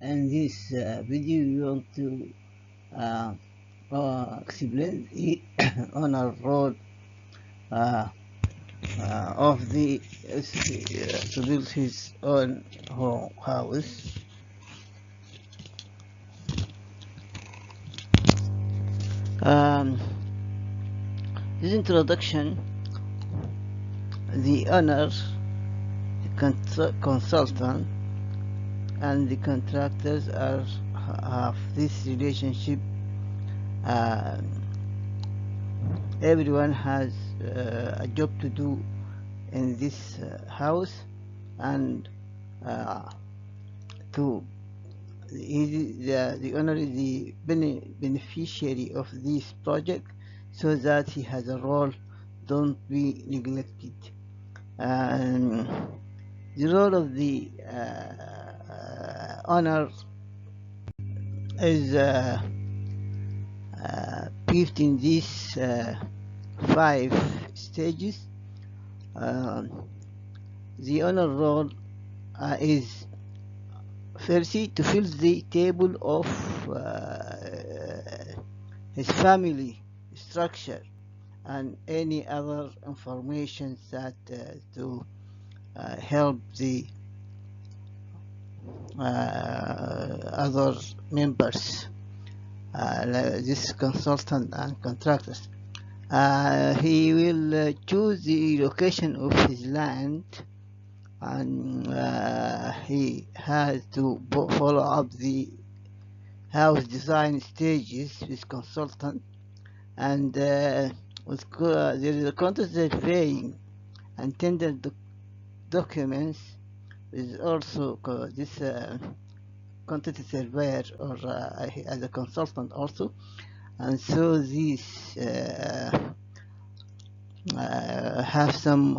In this video, we want to uh, explain the honor road uh, of the to build his own house. Um, this introduction, the owner, consultant, and the contractors have this relationship. Uh, Everyone has a job to do in this house, and to the owner is the beneficiary of this project, so that he has a role. Don't be neglected. And the role of the owner is briefed in these 5 stages. The owner role is firstly to fill the table of his family structure and any other information that to help the other members, like this consultant and contractors. He will choose the location of his land, and he has to follow up the house design stages with consultant, and there is a contest surveying and tender documents with also this quantity surveyor or as a consultant also. And so these have some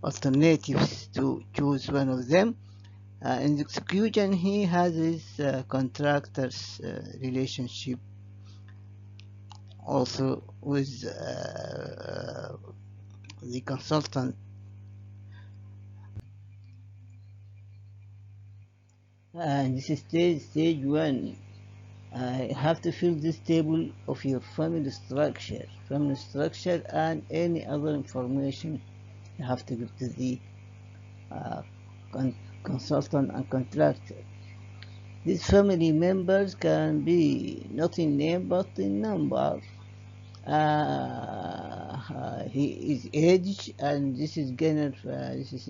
alternatives to choose one of them. In the execution, he has his contractors relationship also with the consultant. And this is stage one. You have to fill this table of your family structure, and any other information you have to give to the uh, consultant and contractor. These family members can be not in name but in number. He is age, and this is gender. This is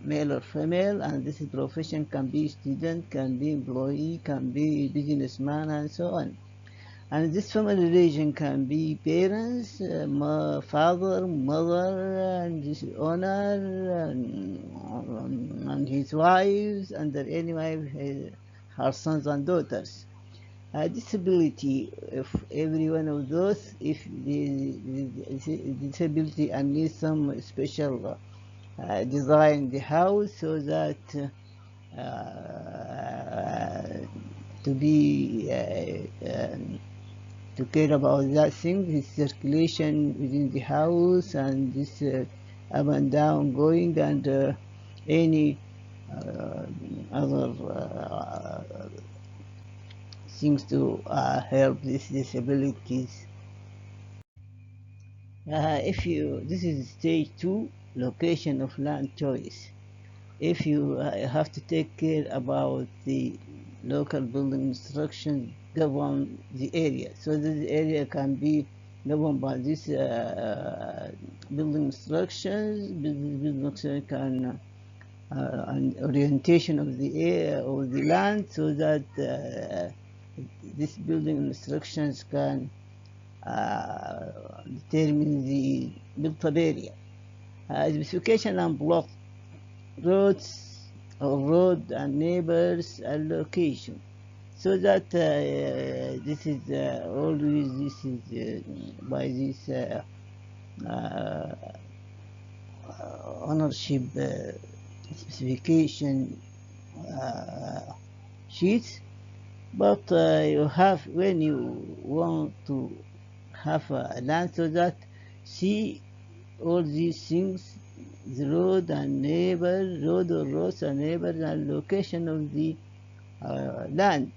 male or female, and this is profession can be student, can be employee, can be businessman, and so on. And this family relation can be parents, father, mother, and this owner, and his wives, and any wife, her sons and daughters. Disability of every one of those, if the disability and need some special design the house, so that to be to care about that thing, this circulation within the house, and this up and down going, and any other things to help these disabilities. This is stage 2, location of land choice. If you have to take care about the local building instructions govern the area, so this area can be governed by this building instructions. Building instructions can an orientation of the area or the land, so that this building instructions can determine the built-up area. Specification and block roads or road and neighbors allocation, so that this is always this is by this ownership specification sheets. But you have, when you want to have a land, so that see all these things the road and neighbor, road or roads and neighbors and location of the land.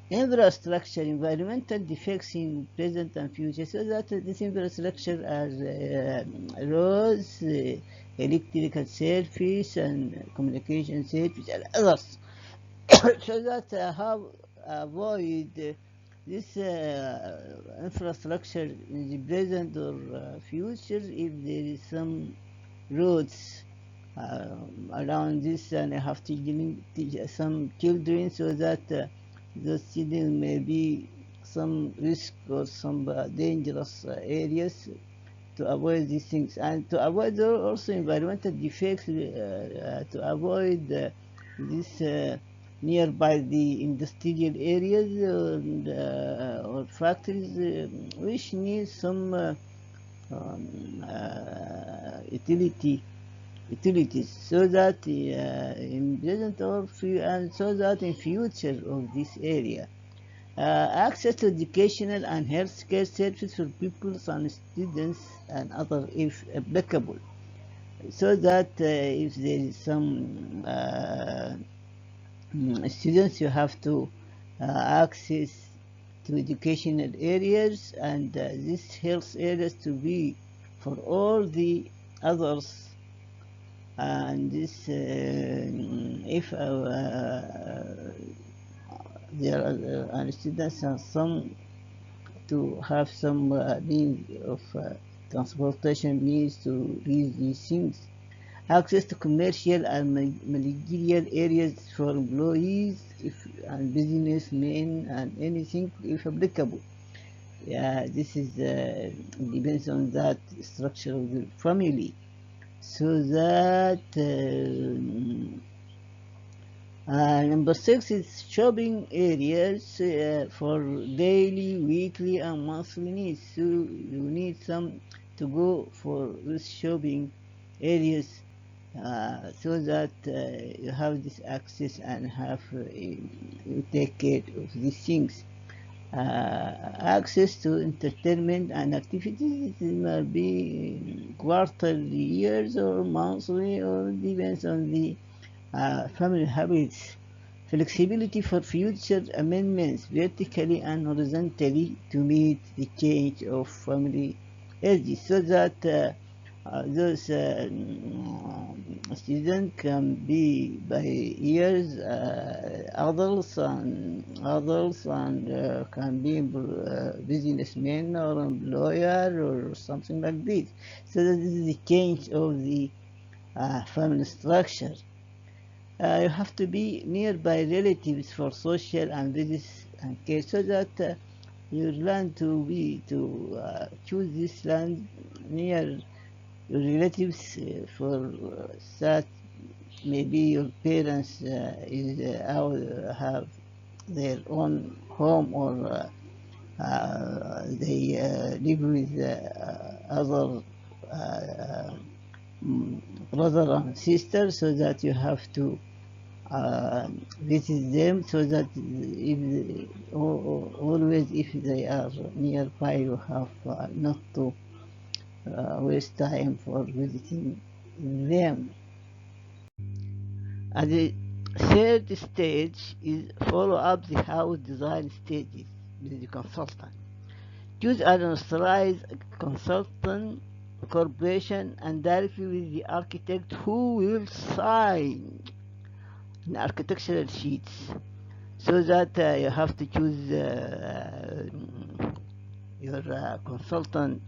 Infrastructure, environmental defects in present and future, so that this infrastructure are roads, electrical service and communication service and others. So that how avoid this infrastructure in the present or future if there is some roads around this, and I have to teach some children so that those children may be some risk or some dangerous areas to avoid these things, and to avoid also environmental defects, to avoid this nearby the industrial areas or factories which need some utilities, so that in present or and so that in future of this area access to educational and healthcare services for pupils and students and other if applicable, so that if there is some students, you have to access to educational areas, and these health areas to be for all the others, and this if there are students and some to have some means of transportation means to reach these things. Access to commercial and managerial areas for employees and businessmen and anything if applicable. Yeah, this is depends on that structure of the family, so that number 6 is shopping areas for daily, weekly, and monthly needs. So you need some to go for these shopping areas so that you have this access and have you take care of these things. Access to entertainment and activities, it might be quarterly, years, or monthly, or depends on the family habits. Flexibility for future amendments vertically and horizontally to meet the change of family ages, so that those students can be by years adults and can be businessmen or employer or something like this. So that this is the change of the family structure. You have to be nearby relatives for social and business and care, so that you learn to choose this land near your relatives for that maybe your parents have their own home, or they live with other brother and sister, so that you have to visit them, so that if always if they are nearby, you have not to waste time for visiting them. And the third stage is follow up the house design stages with the consultant. Choose an authorized consultant corporation and directly with the architect who will sign in architectural sheets, so that you have to choose your consultant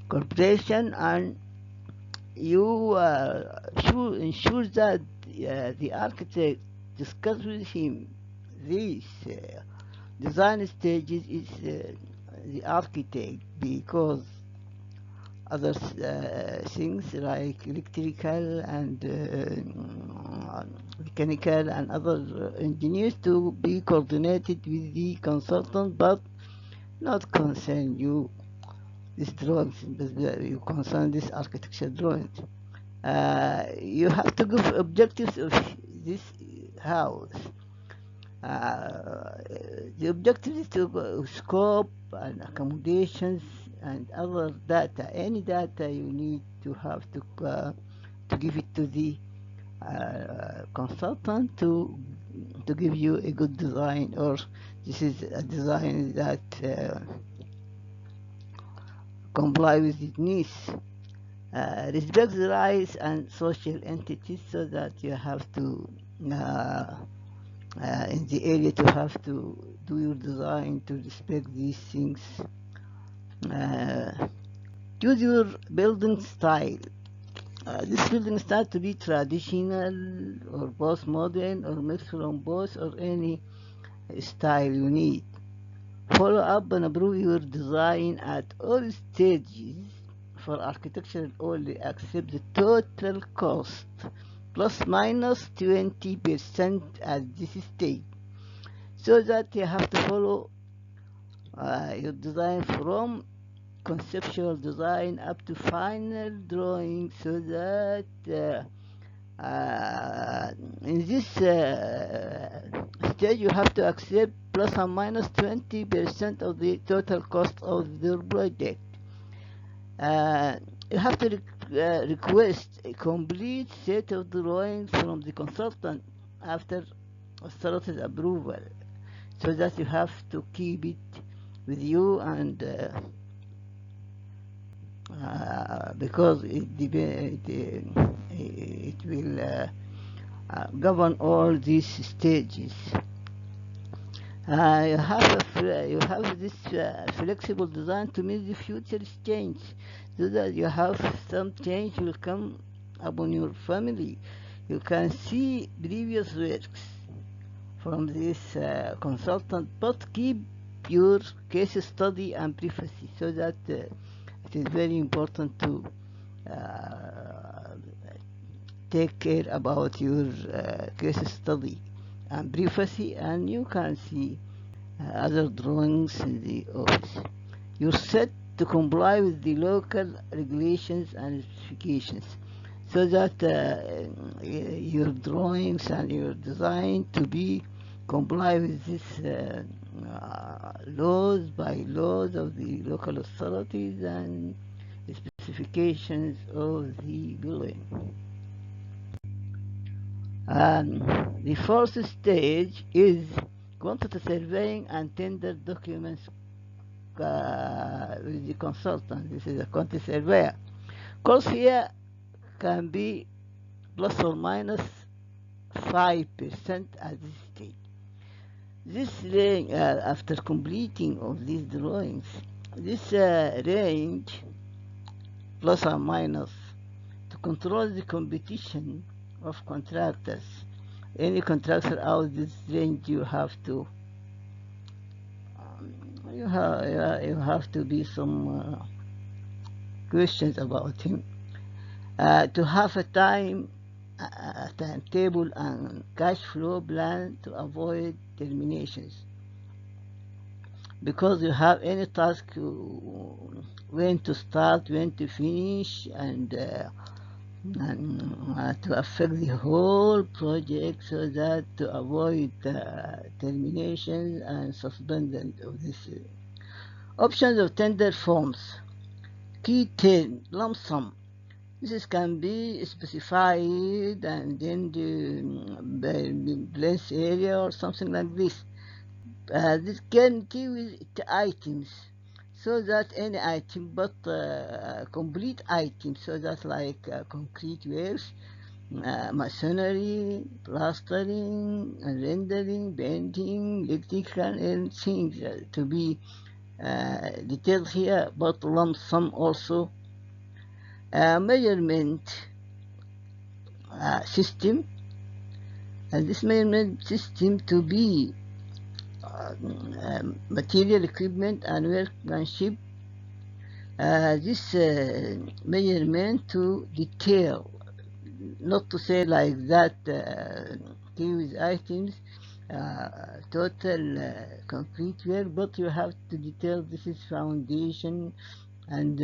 corporation, and you should ensure that the architect discuss with him these design stages is the architect, because other things like electrical and mechanical and other engineers to be coordinated with the consultant, but not concern you this drawings, you concern this architecture drawings. You have to give objectives of this house. The objective is to scope and accommodations and other data, any data you need to have to give it to the consultant to give you a good design, or this is a design that comply with its needs. Respect the rights and social entities, so that you have to in the area to have to do your design to respect these things. Choose your building style. This building style to be traditional or postmodern or mixed from both, or any style you need. Follow up and approve your design at all stages. For architecture only, accept the total cost plus minus 20% at this stage, so that you have to follow your design from conceptual design up to final drawing, so that in this stage you have to accept plus or minus 20% of the total cost of the project. You have to request a complete set of drawings from the consultant after authority's approval, so that you have to keep it with you, and because it will govern all these stages. You have this flexible design to meet the future change, so that you have some change will come upon your family. You can see previous works from this consultant, but keep your case study and privacy, so that it is very important to take care about your case study and privacy, and you can see other drawings in the office. You're set to comply with the local regulations and specifications, so that your drawings and your design to be comply with this laws of the local authorities and the specifications of the building. The fourth stage is quantity surveying and tender documents with the consultant. This is a quantity surveyor. Cost here can be plus or minus 5% at this stage. This range, after completing of these drawings, this range plus or minus to control the competition of contractors. Any contractor out this range, you have to be some questions about him. To have a timetable and cash flow plan to avoid terminations, because you have any task when to start, when to finish, and to affect the whole project, so that to avoid termination and suspended of this. Options of tender forms. Key term, lump sum. This can be specified and then the place area or something like this. This can deal with items, so that any item, but complete items, so that like concrete works, masonry, plastering, rendering, painting, electrical, and things to be detailed here, but lump sum also. Measurement system, and this measurement system to be material, equipment, and workmanship. This measurement to detail, not to say like that with items, total concrete work, but you have to detail this is foundation and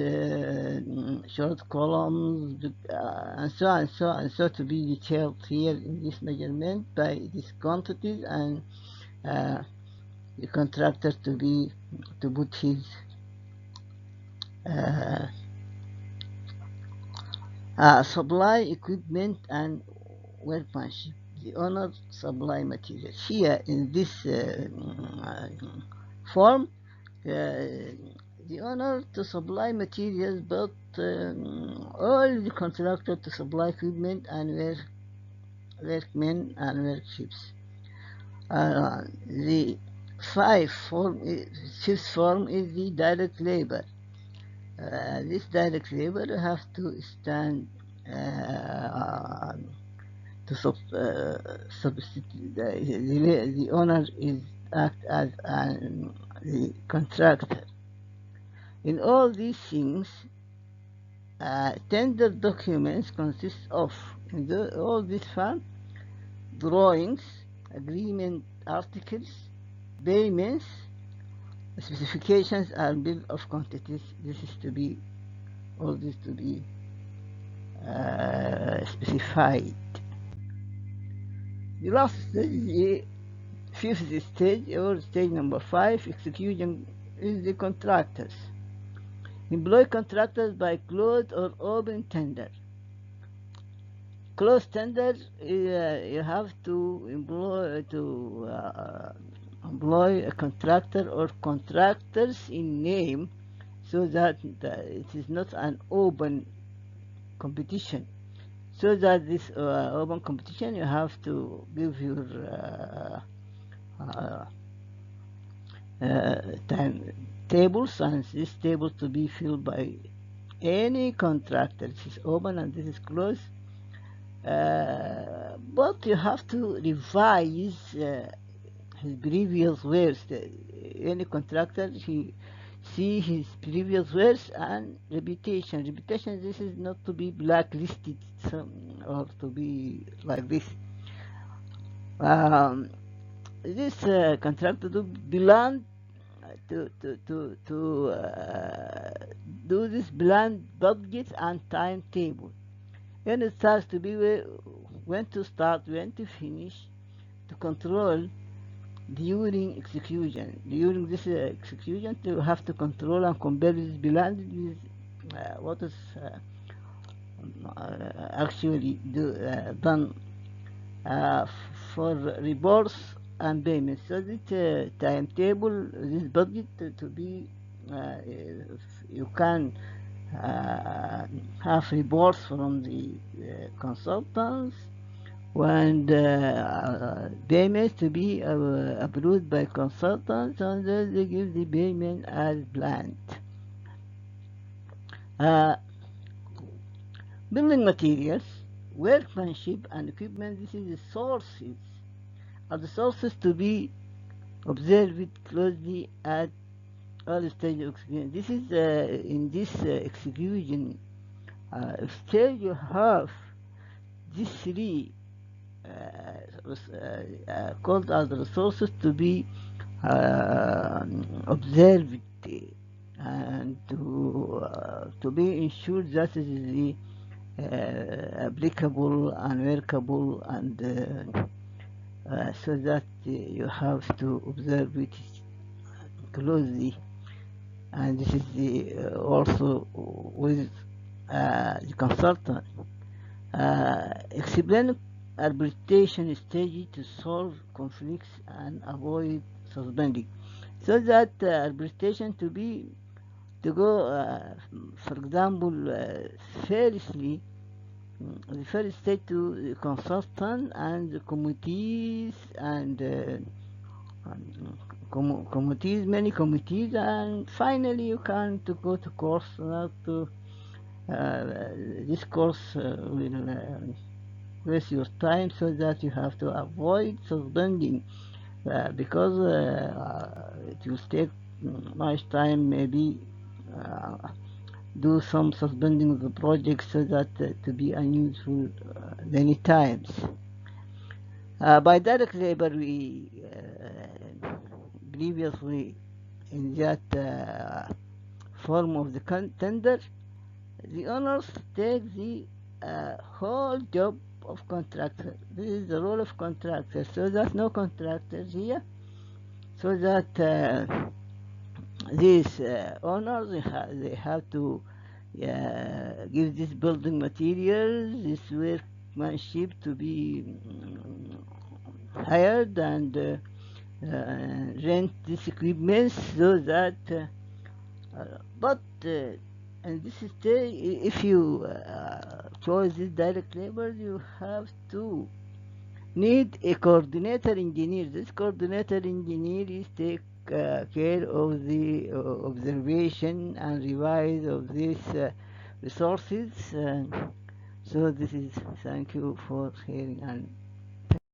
short columns, and so on, so to be detailed here in this measurement by these quantities, and the contractor to put his uh, supply equipment and workmanship. The owner supply materials. Here in this form, the owner to supply materials, but all the contractor to supply equipment and workmen and workshops. The fifth form is the direct labor. This direct labor have to stand to substitute. The owner is act as the contractor. In all these things, tender documents consist of all these funds, drawings, agreement articles, payments, specifications, and bill of quantities. This is to be all this to be specified. The last stage is the fifth stage, or stage number 5, execution is the contractors. Employ contractors by closed or open tender. Closed tender, you have to employ a contractor or contractors in name, so that it is not an open competition. So that this open competition, you have to give your time tables, and this table to be filled by any contractor. This is open and this is closed. But you have to revise his previous works. Any contractor, he see his previous works and reputation. Reputation, this is not to be blacklisted or to be like this. This contractor to belong to do this bland budget and timetable. And it starts to be when to start, when to finish, to control during execution. During this execution, to have to control and compare this bland with what is actually done for reports and payments. So this timetable, this budget to be, you can have reports from the consultants, and payments to be approved by consultants, and then they give the payment as planned. Building materials, workmanship, and equipment, this is the sources, are the sources to be observed closely at all stages of execution. This is in this execution stage, you have these three called as resources to be observed and to be ensured that it is the applicable and workable, and so that you have to observe it closely. And this is the also with the consultant. Explain arbitration strategy to solve conflicts and avoid suspending. So that arbitration to go, for example, firstly, the first stage to the consultant and the committees and committees, many committees, and finally you can to go to course. Not to this course will waste your time, so that you have to avoid suspending, because it will take much time, maybe do some suspending of the project, so that to be unuseful many times. By direct labor, we previously in that form of the tender, the owners take the whole job of contractor. This is the role of contractor, so that no contractors here, so that these owners, they have to give this building materials, this workmanship to be hired, and rent this equipment so that but in this stage, if you choose this direct labor, you have to need a coordinator engineer. This coordinator engineer is take care of the observation and revise of these resources. So this is, thank you for hearing, and